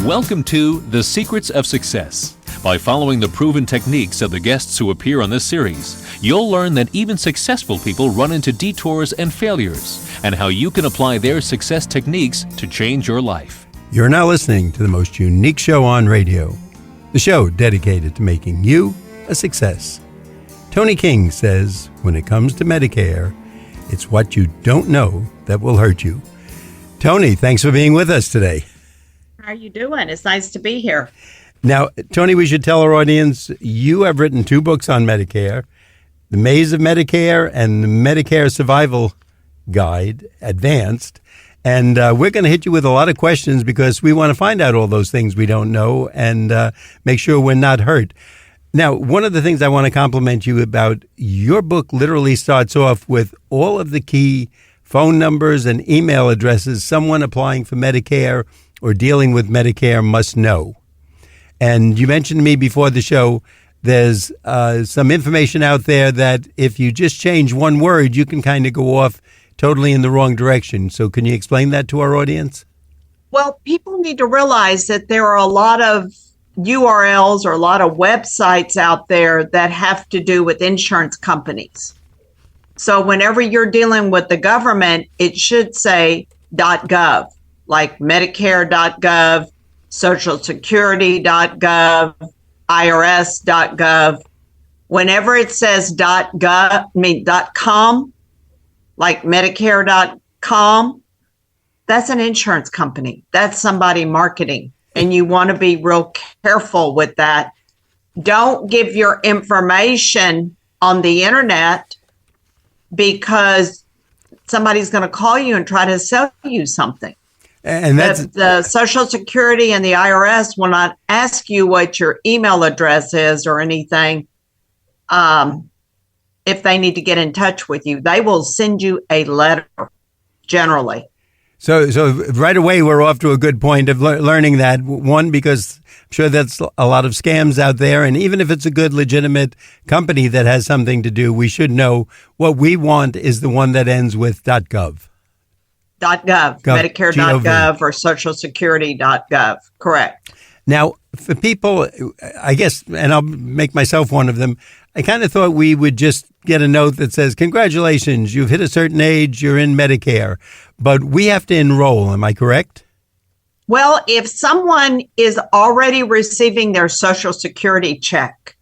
Welcome to The Secrets of Success. By following the proven techniques of the guests who appear on this series, you'll learn that even successful people run into detours and failures, and how you can apply their success techniques to change your life. You're now listening to the most unique show on radio, the show dedicated to making you a success. Toni King says, when it comes to Medicare, it's what you don't know that will hurt you. Toni, thanks for being with us today. How are you doing? It's nice to be here. Now, Toni, we should tell our audience, you have written 2 books on Medicare, The MAZE of Medicare and the Medicare Survival Guide, Advanced. And we're going to hit you with a lot of questions because we want to find out all those things we don't know and make sure we're not hurt. Now, one of the things I want to compliment you about, your book literally starts off with all of the key phone numbers and email addresses someone applying for Medicare or dealing with Medicare must know. And you mentioned to me before the show, there's some information out there that if you just change one word, you can kind of go off totally in the wrong direction. So can you explain that to our audience? Well, people need to realize that there are a lot of URLs or a lot of websites out there that have to do with insurance companies. So whenever you're dealing with the government, it should say .gov, like Medicare.gov, socialsecurity.gov, IRS.gov. Whenever it says .com, like Medicare.com, that's an insurance company. That's somebody marketing. And you want to be real careful with that. Don't give your information on the internet because somebody's going to call you and try to sell you something. And that's the Social Security and the IRS will not ask you what your email address is or anything. If they need to get in touch with you, they will send you a letter generally. So right away, we're off to a good point of learning that. One, because I'm sure that's a lot of scams out there. And even if it's a good, legitimate company that has something to do, we should know what we want is the one that ends with .gov. .gov, Medicare.gov or socialsecurity.gov. Correct. Now, for people, I guess, and I'll make myself one of them, I kind of thought we would just get a note that says, congratulations, you've hit a certain age, you're in Medicare. But we have to enroll, am I correct? Well, if someone is already receiving their Social Security check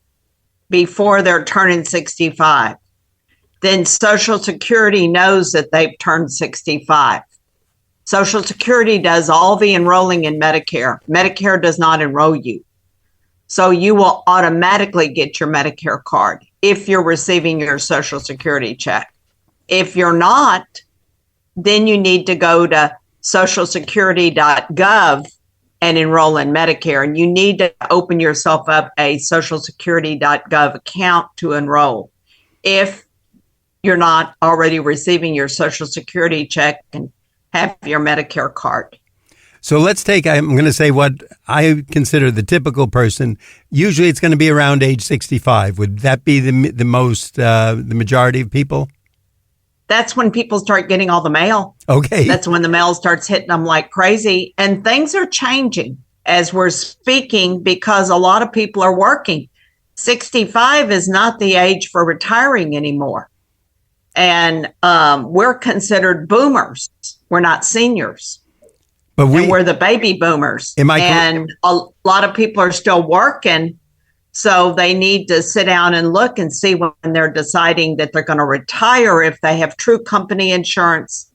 before they're turning 65, then Social Security knows that they've turned 65. Social Security does all the enrolling in Medicare. Medicare does not enroll you. So you will automatically get your Medicare card if you're receiving your Social Security check. If you're not, then you need to go to socialsecurity.gov and enroll in Medicare. And you need to open yourself up a socialsecurity.gov account to enroll if you're not already receiving your Social Security check and have your Medicare card. So let's take, I'm going to say what I consider the typical person. Usually it's going to be around age 65. Would that be the majority of people? That's when people start getting all the mail. Okay. That's when the mail starts hitting them like crazy. And things are changing as we're speaking because a lot of people are working. 65 is not the age for retiring anymore. And we're considered boomers. We're not seniors. But we're the baby boomers. And a lot of people are still working. So they need to sit down and look and see when they're deciding that they're going to retire, if they have true company insurance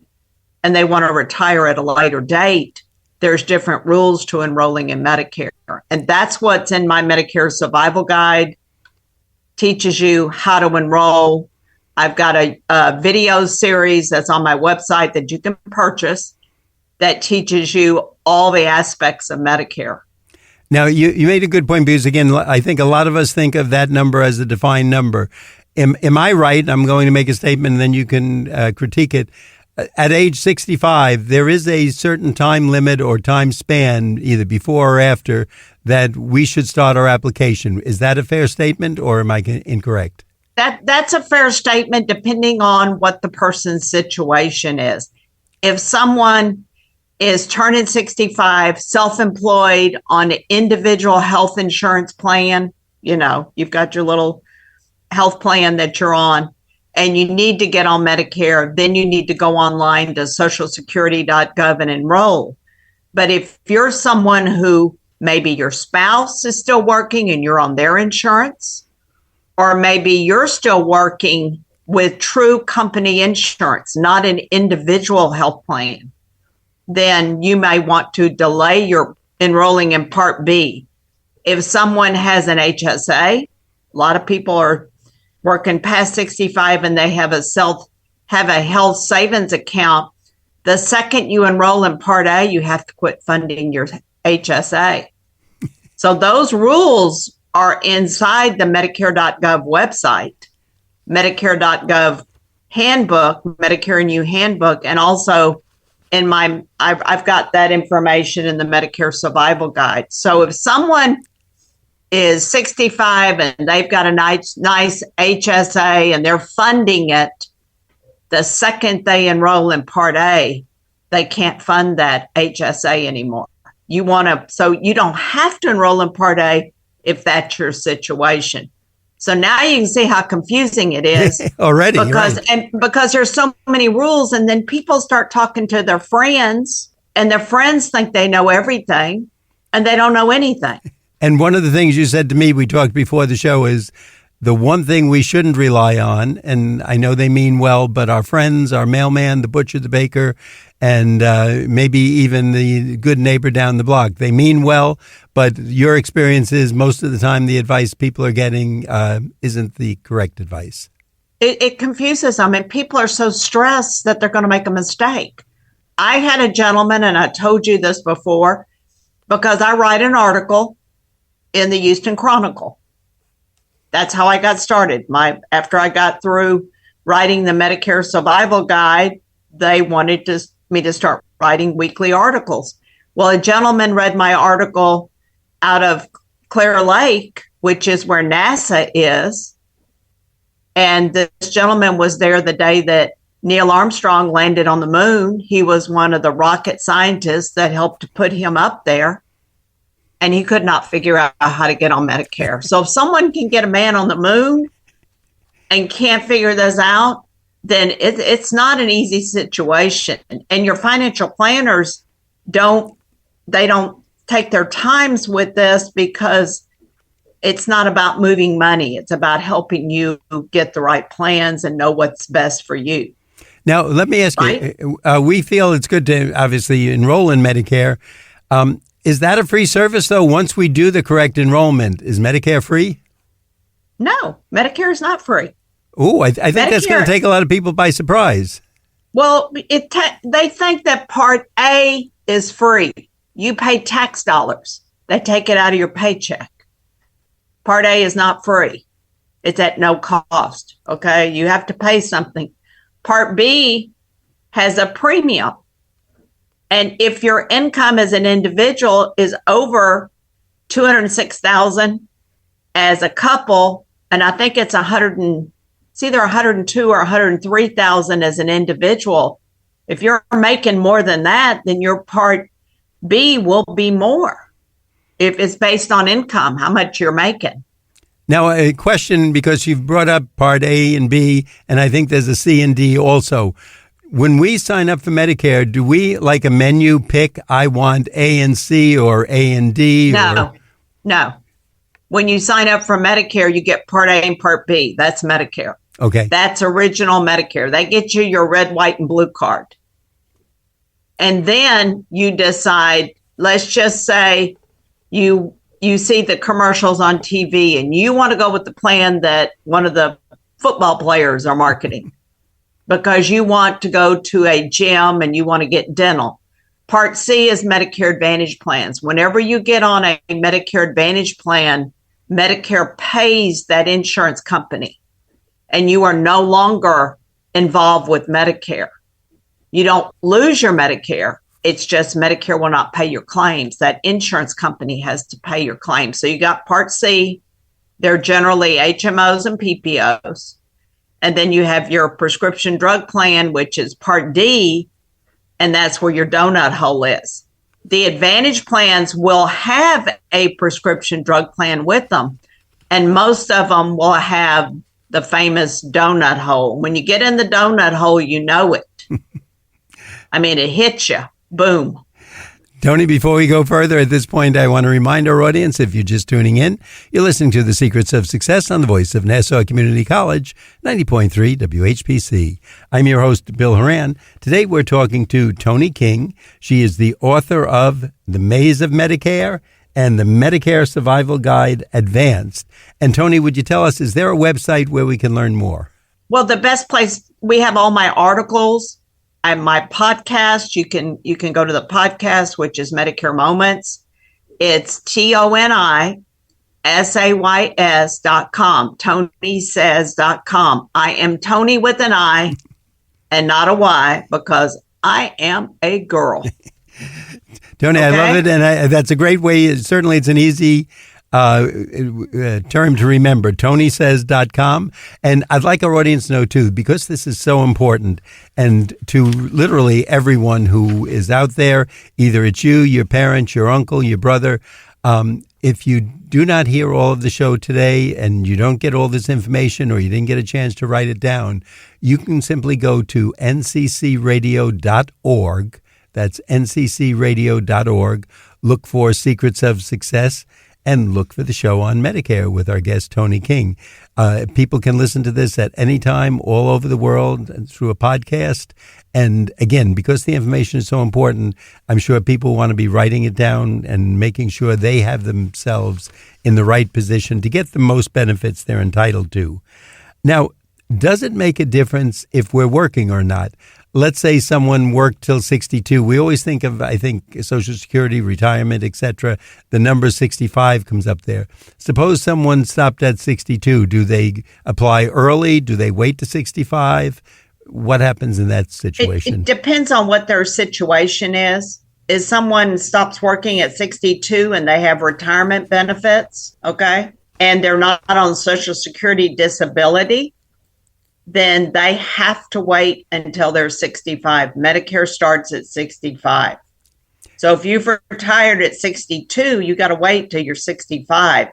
and they want to retire at a later date. There's different rules to enrolling in Medicare. And that's what's in my Medicare Survival Guide. Teaches you how to enroll. I've got a video series that's on my website that you can purchase that teaches you all the aspects of Medicare. Now, you made a good point because, again, I think a lot of us think of that number as a defined number. Am I right? I'm going to make a statement and then you can critique it. At age 65, there is a certain time limit or time span, either before or after, that we should start our application. Is that a fair statement or am I incorrect? That's a fair statement depending on what the person's situation is. If someone is turning 65, self-employed on an individual health insurance plan. You know, you've got your little health plan that you're on, and you need to get on Medicare. Then you need to go online to socialsecurity.gov and enroll. But if you're someone who maybe your spouse is still working and you're on their insurance, or maybe you're still working with true company insurance, not an individual health plan, then you may want to delay your enrolling in Part B. If someone has an HSA, a lot of people are working past 65 and they have a health savings account. The second you enroll in Part A, you have to quit funding your HSA. So those rules are inside the Medicare.gov website, Medicare.gov handbook, Medicare and You handbook, and also in I've got that information in the Medicare Survival Guide. So if someone is 65 and they've got a nice HSA and they're funding it, the second they enroll in Part A, they can't fund that HSA anymore. So you don't have to enroll in Part A if that's your situation. So now you can see how confusing it is already. Because there's so many rules, and then people start talking to their friends, and their friends think they know everything, and they don't know anything. And one of the things you said to me, we talked before the show, is the one thing we shouldn't rely on, and I know they mean well, but our friends, our mailman, the butcher, the baker, and maybe even the good neighbor down the block, they mean well, but your experience is most of the time the advice people are getting isn't the correct advice. It confuses them, and people are so stressed that they're going to make a mistake. I had a gentleman, and I told you this before, because I write an article in the Houston Chronicle. That's how I got started. After I got through writing the Medicare Survival Guide, they wanted me to start writing weekly articles. Well, a gentleman read my article out of Clear Lake, which is where NASA is. And this gentleman was there the day that Neil Armstrong landed on the moon. He was one of the rocket scientists that helped to put him up there. And he could not figure out how to get on Medicare. So if someone can get a man on the moon and can't figure this out, then it's not an easy situation. And your financial planners don't take their times with this, because it's not about moving money. It's about helping you get the right plans and know what's best for you. Now, let me ask you, we feel it's good to obviously enroll in Medicare. Is that a free service, though? Once we do the correct enrollment, is Medicare free? No, Medicare is not free. Oh, I think that's going to take a lot of people by surprise. Well, they think that Part A is free. You pay tax dollars. They take it out of your paycheck. Part A is not free. It's at no cost, okay? You have to pay something. Part B has a premium. And if your income as an individual is over $206,000 as a couple, and I think it's either $102,000 or $103,000 as an individual. If you're making more than that, then your Part B will be more. If it's based on income, how much you're making. Now, a question, because you've brought up Part A and B, and I think there's a C and D also. When we sign up for Medicare, do we, like a menu, pick, I want A and C or A and D? No. When you sign up for Medicare, you get Part A and Part B. That's Medicare. Okay. That's original Medicare. They get you your red, white, and blue card. And then you decide, let's just say you see the commercials on TV and you want to go with the plan that one of the football players are marketing, because you want to go to a gym and you want to get dental. Part C is Medicare Advantage plans. Whenever you get on a Medicare Advantage plan, Medicare pays that insurance company, and you are no longer involved with Medicare. You don't lose your Medicare. It's just Medicare will not pay your claims. That insurance company has to pay your claims. So you got Part C. They're generally HMOs and PPOs. And then you have your prescription drug plan, which is Part D. and that's where your donut hole is. The Advantage plans will have a prescription drug plan with them, and most of them will have the famous donut hole. When you get in the donut hole, you know it. I mean, it hits you. Boom. Toni, before we go further, at this point, I want to remind our audience, if you're just tuning in, you're listening to The Secrets of Success on the voice of Nassau Community College, 90.3 WHPC. I'm your host, Bill Horan. Today, we're talking to Toni King. She is the author of The Maze of Medicare and the Medicare Survival Guide Advanced. And Toni, would you tell us, is there a website where we can learn more? Well, the best place, we have all my articles. My podcast, you can go to the podcast, which is Medicare Moments. It's ToniSays.com, ToniSays.com. I am Toni with an I and not a Y because I am a girl. Toni, okay? I love it. And that's a great way. Certainly, it's an easy term to remember, ToniSays.com. And I'd like our audience to know, too, because this is so important, and to literally everyone who is out there, either it's you, your parents, your uncle, your brother, if you do not hear all of the show today and you don't get all this information or you didn't get a chance to write it down, you can simply go to nccradio.org. That's nccradio.org. Look for Secrets of Success and look for the show on Medicare with our guest, Toni King. People can listen to this at any time, all over the world, through a podcast. And again, because the information is so important, I'm sure people want to be writing it down and making sure they have themselves in the right position to get the most benefits they're entitled to. Now, does it make a difference if we're working or not? Let's say someone worked till 62. We always think of, I think, Social Security, retirement, etc. The number 65 comes up there. Suppose someone stopped at 62. Do they apply early? Do they wait to 65? What happens in that situation? It depends on what their situation is. If someone stops working at 62 and they have retirement benefits, okay, and they're not on Social Security disability, then they have to wait until they're 65. Medicare starts at 65. So if you've retired at 62, you got to wait till you're 65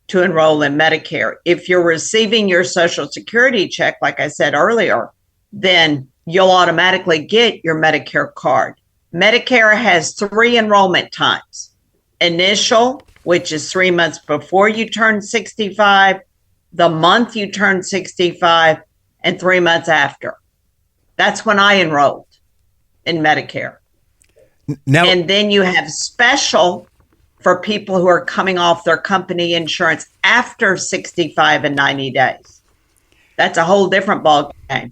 to enroll in Medicare. If you're receiving your Social Security check, like I said earlier, then you'll automatically get your Medicare card. Medicare has 3 enrollment times. Initial, which is 3 months before you turn 65, the month you turn 65, and 3 months after. That's when I enrolled in Medicare. Now, and then you have special for people who are coming off their company insurance after 65 and 90 days. That's a whole different ballgame.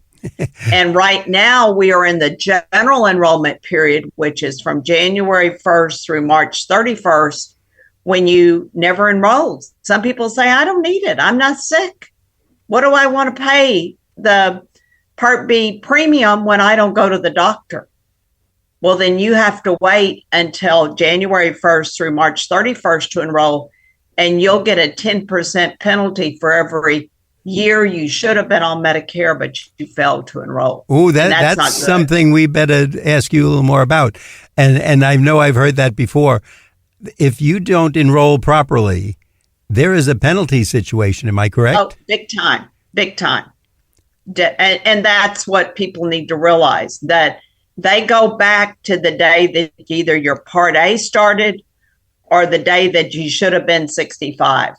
And right now we are in the general enrollment period, which is from January 1st through March 31st, when you never enrolled. Some people say, I don't need it. I'm not sick. What do I want to pay the Part B premium when I don't go to the doctor? Well, then you have to wait until January 1st through March 31st to enroll, and you'll get a 10% penalty for every year you should have been on Medicare, but you failed to enroll. Oh, that's something we better ask you a little more about. And I know I've heard that before. If you don't enroll properly, there is a penalty situation. Am I correct? Oh, big time. Big time. And that's what people need to realize, that they go back to the day that either your Part A started or the day that you should have been 65.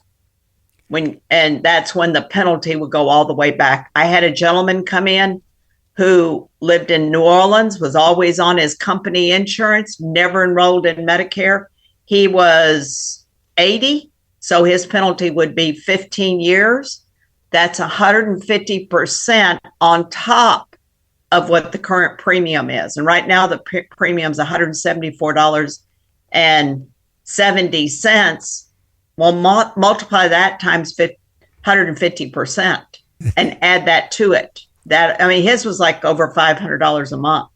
And that's when the penalty would go all the way back. I had a gentleman come in who lived in New Orleans, was always on his company insurance, never enrolled in Medicare. He was 80, so his penalty would be 15 years. That's 150% on top of what the current premium is. And right now the premium is $174.70. Well, multiply that times 150% and add that to it. His was like over $500 a month.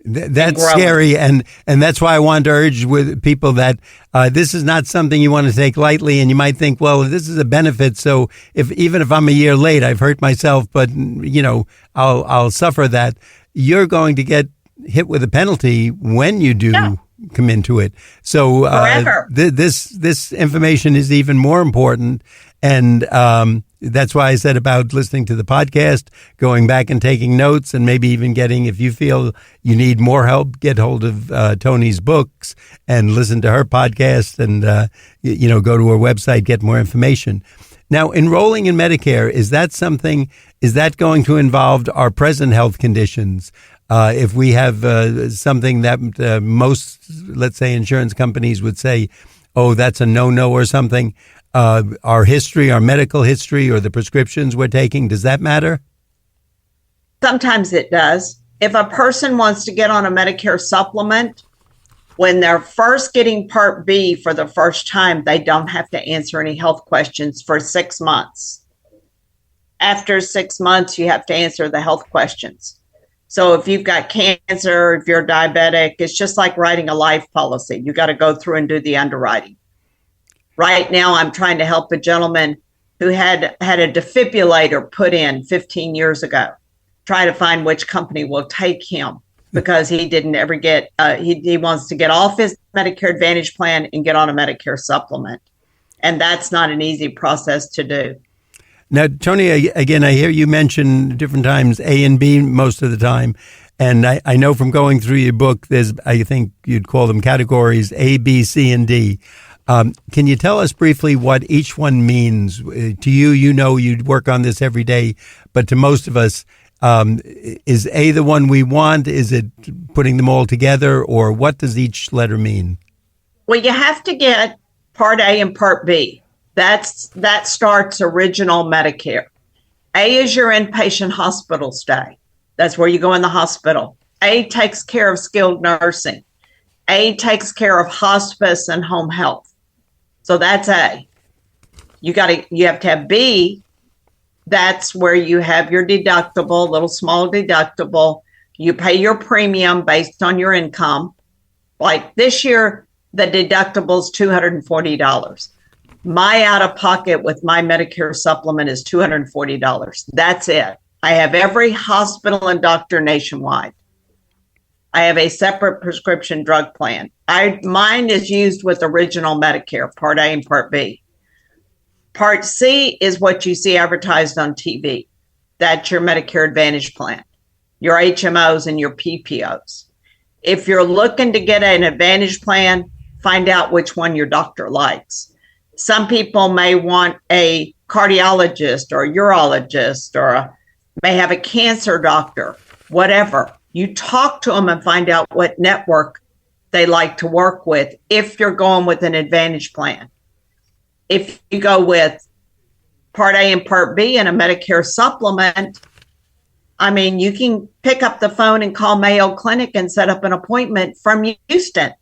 That's scary, and that's why I want to urge with people that this is not something you want to take lightly. And you might think, well, this is a benefit, so even if I'm a year late, I've hurt myself, but I'll suffer that. You're going to get hit with a penalty when you do come into it. So this information is even more important. And that's why I said about listening to the podcast, going back and taking notes, and maybe even getting, if you feel you need more help, get hold of Toni's books and listen to her podcast and, go to her website, get more information. Now, enrolling in Medicare, is that going to involve our present health conditions? If we have something that most, let's say, insurance companies would say, oh, that's a no-no or something, our history, our medical history, or the prescriptions we're taking, does that matter? Sometimes it does. If a person wants to get on a Medicare supplement, when they're first getting Part B for the first time, they don't have to answer any health questions for 6 months. After 6 months, you have to answer the health questions. So if you've got cancer, if you're diabetic, it's just like writing a life policy. You got to go through and do the underwriting. Right now, I'm trying to help a gentleman who had a defibrillator put in 15 years ago. Try to find which company will take him, because he didn't ever get, he wants to get off his Medicare Advantage plan and get on a Medicare supplement. And that's not an easy process to do. Now, Toni, again, I hear you mention different times A and B most of the time. And I know from going through your book, there's, I think you'd call them categories, A, B, C, and D. Can you tell us briefly what each one means? To you, you work on this every day, but to most of us, is A the one we want? Is it putting them all together, or what does each letter mean? Well, you have to get Part A and Part B. That starts original Medicare. A is your inpatient hospital stay. That's where you go in the hospital. A takes care of skilled nursing. A takes care of hospice and home health. So that's A. You have to have B. That's where you have your deductible, little small deductible. You pay your premium based on your income. Like this year, the deductible is $240. My out-of-pocket with my Medicare supplement is $240. That's it. I have every hospital and doctor nationwide. I have a separate prescription drug plan. Mine is used with original Medicare, Part A and Part B. Part C is what you see advertised on TV. That's your Medicare Advantage plan, your HMOs and your PPOs. If you're looking to get an Advantage plan, find out which one your doctor likes. Some people may want a cardiologist or a urologist, or may have a cancer doctor, whatever. You talk to them and find out what network they like to work with if you're going with an Advantage plan. If you go with Part A and Part B and a Medicare supplement, I mean, you can pick up the phone and call Mayo Clinic and set up an appointment from Houston.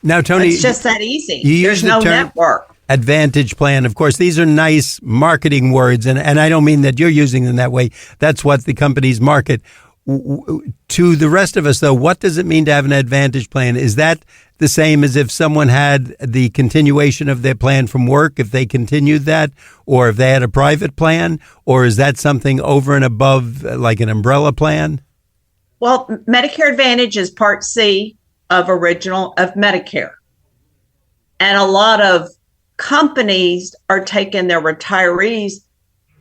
Now, Toni, it's just that easy. There's no network. Advantage plan. Of course, these are nice marketing words, and I don't mean that you're using them that way. That's what the companies market. To the rest of us, though, what does it mean to have an Advantage plan? Is that the same as if someone had the continuation of their plan from work, if they continued that, or if they had a private plan, or is that something over and above, like an umbrella plan? Well, Medicare Advantage is Part C of Medicare. And a lot of companies are taking their retirees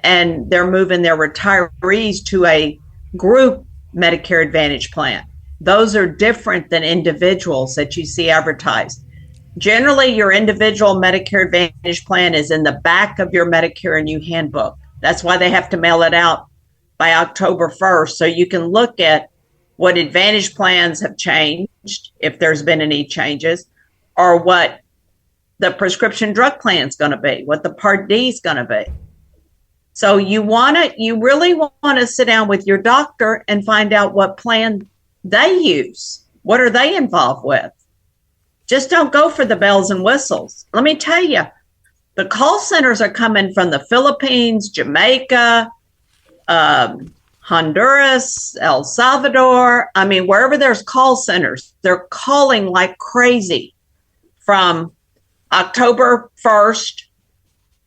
and they're moving their retirees to a group Medicare Advantage plan. Those are different than individuals that you see advertised. Generally, your individual Medicare Advantage plan is in the back of your Medicare and You handbook. That's why they have to mail it out by October 1st, so you can look at what Advantage plans have changed, if there's been any changes, or what the prescription drug plan is going to be, what the Part D is going to be. So you really want to sit down with your doctor and find out what plan they use. What are they involved with? Just don't go for the bells and whistles. Let me tell you, the call centers are coming from the Philippines, Jamaica, Honduras, El Salvador. I mean, wherever there's call centers, they're calling like crazy from October 1st,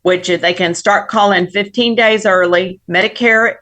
which they can start calling 15 days early. Medicare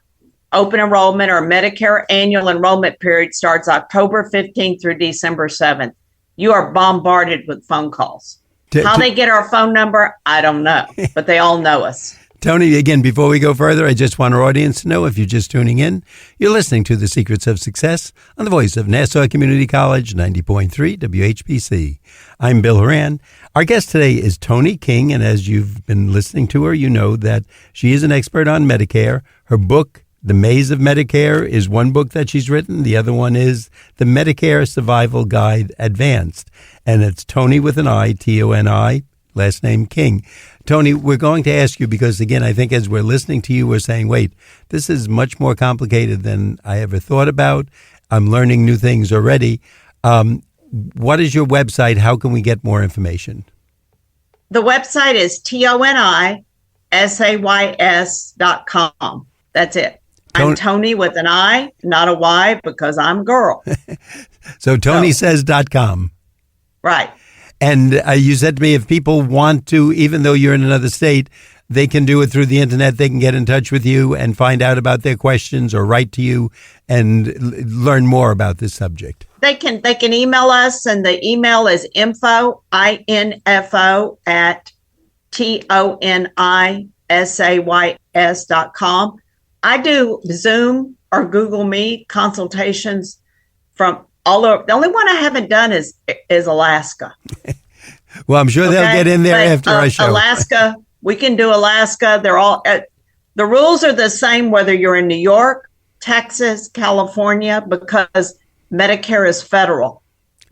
open enrollment or Medicare annual enrollment period starts October 15th through December 7th. You are bombarded with phone calls. How they get our phone number, I don't know, but they all know us. Toni, again, before we go further, I just want our audience to know, if you're just tuning in, you're listening to The Secrets of Success on the voice of Nassau Community College, 90.3 WHPC. I'm Bill Horan. Our guest today is Toni King, and as you've been listening to her, you know that she is an expert on Medicare. Her book, The MAZE of Medicare, is one book that she's written. The other one is The Medicare Survival Guide Advanced, and it's Toni with an I, Toni, last name King. Toni, we're going to ask you because, again, I think as we're listening to you, we're saying, wait, this is much more complicated than I ever thought about. I'm learning new things already. What is your website? How can we get more information? The website is ToniSays.com. That's it. I'm Toni with an I, not a Y, because I'm a girl. So ToniSays.com. Right. And you said to me, if people want to, even though you're in another state, they can do it through the internet. They can get in touch with you and find out about their questions or write to you and learn more about this subject. They can email us, and the email is info at ToniSays.com. I do Zoom or Google Meet consultations from all over. The only one I haven't done is Alaska. Well, I'm sure they'll get in there after our show. Alaska, we can do Alaska. They're all the rules are the same whether you're in New York, Texas, California, because Medicare is federal.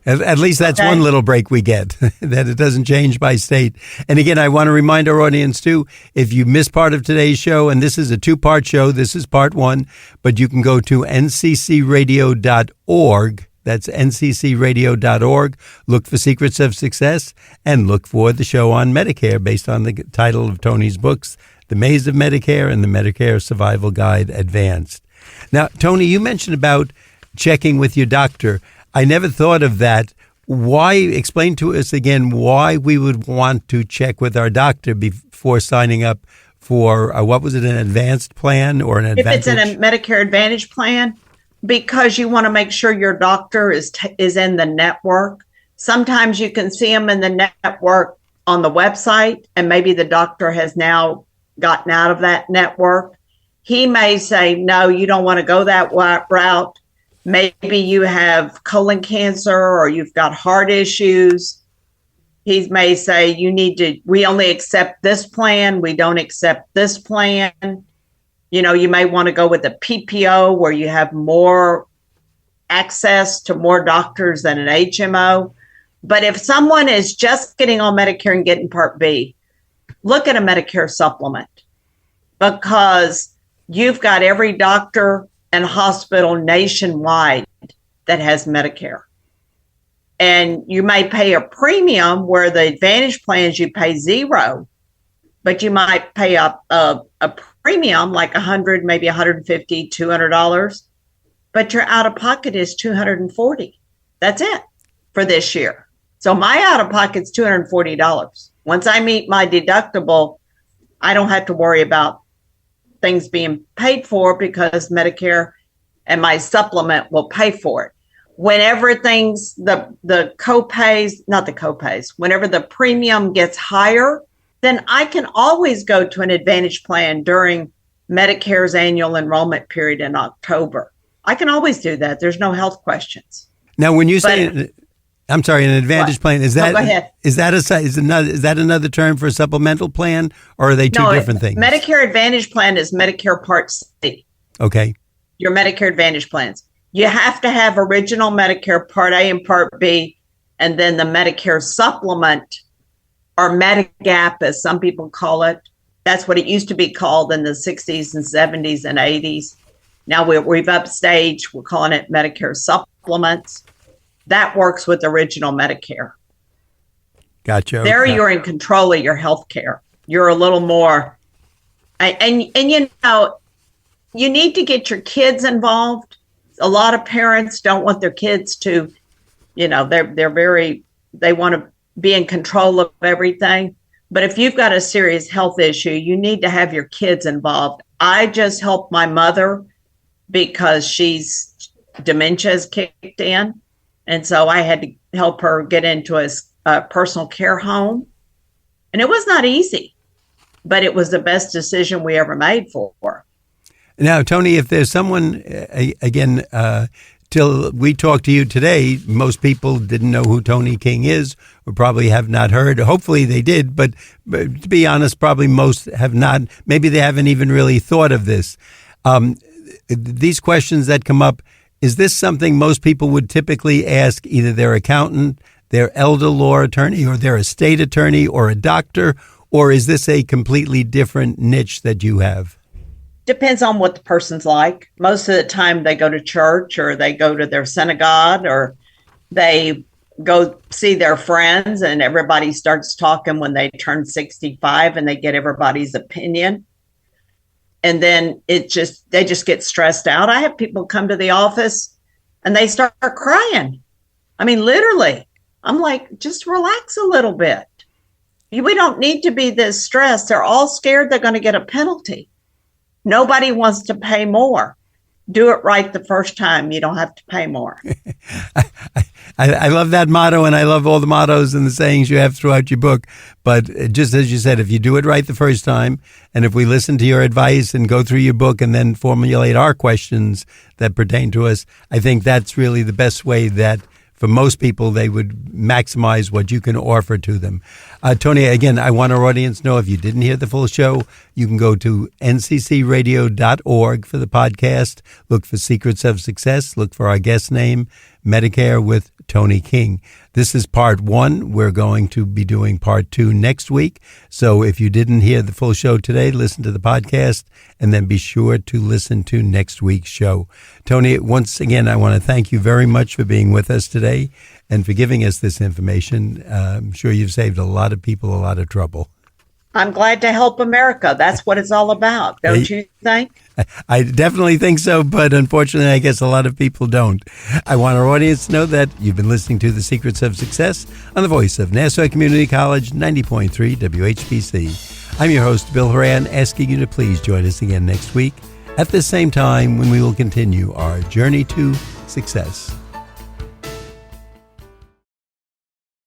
At least that's one little break we get, that it doesn't change by state. And again, I want to remind our audience, too, if you missed part of today's show, and this is a two-part show, this is part one, but you can go to nccradio.org. That's nccradio.org. Look for Secrets of Success and look for the show on Medicare based on the title of Toni's books, The Maze of Medicare and The Medicare Survival Guide Advanced. Now, Toni, you mentioned about checking with your doctor. I never thought of that. Why? Explain to us again why we would want to check with our doctor before signing up for, what was it, an advanced plan or an advantage? If it's in a Medicare Advantage plan, because you want to make sure your doctor is in the network. Sometimes you can see them in the network on the website, and maybe the doctor has now gotten out of that network. He may say, no, you don't want to go that route. Maybe you have colon cancer or you've got heart issues. He may say, we only accept this plan. We don't accept this plan. You know, you may want to go with a PPO where you have more access to more doctors than an HMO. But if someone is just getting on Medicare and getting Part B, look at a Medicare supplement, because you've got every doctor and hospital nationwide that has Medicare. And you may pay a premium where the Advantage plans you pay $0, but you might pay a premium like $100, maybe $150, $200, but your out of pocket is $240. That's it for this year. So my out of pocket's $240. Once I meet my deductible, I don't have to worry about things being paid for because Medicare and my supplement will pay for it. Whenever the co-pays, not the co-pays, whenever the premium gets higher, then I can always go to an Advantage plan during Medicare's annual enrollment period in October. I can always do that. There's no health questions. Now, when you say, I'm sorry, an Advantage plan, is that go ahead. Is that another term for a supplemental plan, or are they two different things? Medicare Advantage plan is Medicare Part C. Okay. Your Medicare Advantage plans. You have to have original Medicare Part A and Part B, and then the Medicare supplement, or Medigap, as some people call it. That's what it used to be called in the 60s and 70s and 80s. Now we've upstaged. We're calling it Medicare supplements. That works with original Medicare. Gotcha. There you're in control of your health care. You're a little more, and you know, you need to get your kids involved. A lot of parents don't want their kids to, you know, they want to be in control of everything. But if you've got a serious health issue, you need to have your kids involved. I just helped my mother because dementia has kicked in. And so I had to help her get into a personal care home. And it was not easy, but it was the best decision we ever made for her. Now, Toni, if there's someone, again, till we talked to you today, most people didn't know who Toni King is, or probably have not heard. Hopefully they did, but to be honest, probably most have not. Maybe they haven't even really thought of this. These questions that come up, is this something most people would typically ask either their accountant, their elder law attorney, or their estate attorney, or a doctor, or is this a completely different niche that you have? Depends on what the person's like. Most of the time they go to church, or they go to their synagogue, or they go see their friends, and everybody starts talking when they turn 65 and they get everybody's opinion. And then they just get stressed out. I have people come to the office and they start crying. I mean, literally, I'm like, just relax a little bit. We don't need to be this stressed. They're all scared they're going to get a penalty. Nobody wants to pay more. Do it right the first time. You don't have to pay more. I love that motto, and I love all the mottos and the sayings you have throughout your book. But just as you said, if you do it right the first time, and if we listen to your advice and go through your book and then formulate our questions that pertain to us, I think that's really the best way that for most people, they would maximize what you can offer to them. Toni, again, I want our audience to know if you didn't hear the full show, you can go to nccradio.org for the podcast. Look for Secrets of Success. Look for our guest name, Medicare with Toni King. This is part 1. We're going to be doing part 2 next week. So if you didn't hear the full show today, listen to the podcast and then be sure to listen to next week's show. Toni, once again, I want to thank you very much for being with us today and for giving us this information. I'm sure you've saved a lot of people a lot of trouble. I'm glad to help America. That's what it's all about, don't you think? I definitely think so, but unfortunately, I guess a lot of people don't. I want our audience to know that you've been listening to The Secrets of Success on the voice of Nassau Community College, 90.3 WHPC. I'm your host, Bill Horan, asking you to please join us again next week at the same time when we will continue our journey to success.